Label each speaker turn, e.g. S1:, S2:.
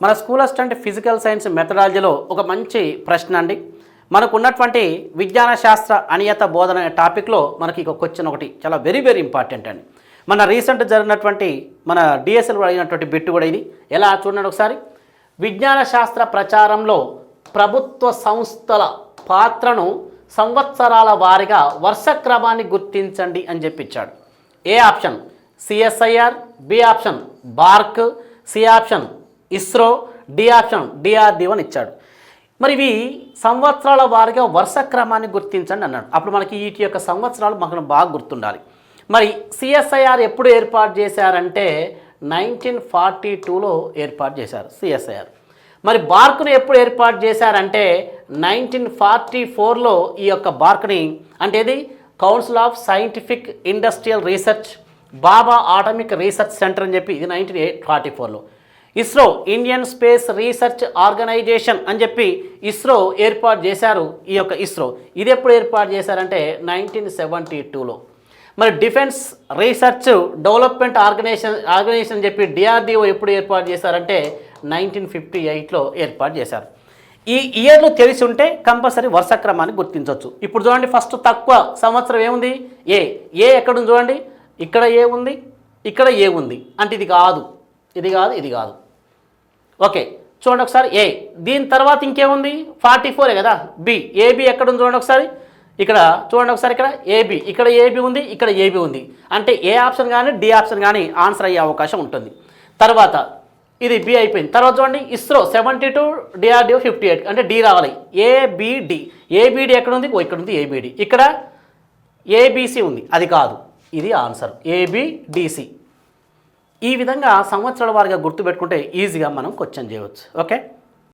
S1: మన school assistant physical science మెథడాలజీలో ఒక మంచి ప్రశ్న అండి. మనకు ఉన్నటువంటి విజ్ఞాన శాస్త్ర అనియత బోధన అనే టాపిక్లో మనకి ఒక క్వశ్చన్ ఒకటి చాలా వెరీ వెరీ ఇంపార్టెంట్ అండి. మన రీసెంట్ జరిగినటువంటి మన డిఎస్ఎల్ అడిగినటువంటి బిట్టు కూడా ఇది. ఎలా చూడండి ఒకసారి. విజ్ఞాన శాస్త్ర ప్రచారంలో ప్రభుత్వ సంస్థల పాత్రను సంవత్సరాల వారీగా వరుస క్రమాన్ని గుర్తించండి అని చెప్పించాడు. A option CSIR, B option BARC, C option ISRO, D option DRDO అని ఇచ్చాడు. మరి ఇవి సంవత్సరాల వారీగా వరుస క్రమాన్ని గుర్తించండి అన్నాడు. అప్పుడు మనకి వీటి యొక్క సంవత్సరాలు మనకు బాగా గుర్తుండాలి. మరి సిఎస్ఐఆర్ ఎప్పుడు ఏర్పాటు చేశారంటే 1942లో ఏర్పాటు చేశారు సిఎస్ఐఆర్. మరి బార్క్ను ఎప్పుడు ఏర్పాటు చేశారంటే 1944లో ఈ యొక్క బార్క్ని, అంటే ఇది council of scientific industrial research Bhabha atomic research centre అని చెప్పి ఇది 1944లో. ISRO Indian space research organisation అని చెప్పి ఇస్రో ఏర్పాటు చేశారు. ఈ యొక్క ఇస్రో ఇది ఎప్పుడు ఏర్పాటు చేశారంటే 1972లో. మరి డిఫెన్స్ రీసెర్చ్ డెవలప్మెంట్ ఆర్గనైజేషన్ అని చెప్పి డిఆర్డిఓ ఎప్పుడు ఏర్పాటు చేశారంటే 1958లో ఏర్పాటు చేశారు. ఈ ఇయర్లు తెలిసి ఉంటే కంపల్సరీ వరుస క్రమాన్ని గుర్తించవచ్చు. ఇప్పుడు చూడండి, ఫస్ట్ తక్కువ సంవత్సరం ఏముంది? ఏ ఎక్కడుంది చూడండి. ఇక్కడ ఏ ఉంది, ఇక్కడ ఏ ఉంది, అంటే ఇది కాదు, ఇది కాదు, ఇది కాదు. ఓకే, చూడండి ఒకసారి ఏ. దీని తర్వాత ఇంకేముంది? 44 కదా. బి, ఏబి ఎక్కడుంది చూడండి ఒకసారి. ఇక్కడ చూడండి ఒకసారి, ఇక్కడ ఏబి, ఇక్కడ ఏబి ఉంది, ఇక్కడ ఏబి ఉంది. అంటే ఏ ఆప్షన్ కానీ డి ఆప్షన్ కానీ ఆన్సర్ అయ్యే అవకాశం ఉంటుంది. తర్వాత ఇది బి అయిపోయింది. తర్వాత చూడండి ఇస్రో 72, డిఆర్డిఓ 58, అంటే డి రావాలి. ఏబిడి, ఏబిడి ఎక్కడ ఉంది? ఇక్కడ ఉంది ఏబిడి. ఇక్కడ ఏబిసి ఉంది, అది కాదు, ఇది ఆన్సర్ ఏబిడిసి. ఈ విధంగా సంవత్సరాల వారీగా గుర్తుపెట్టుకుంటే ఈజీగా మనం క్వశ్చన్ చేయవచ్చు. ఓకే.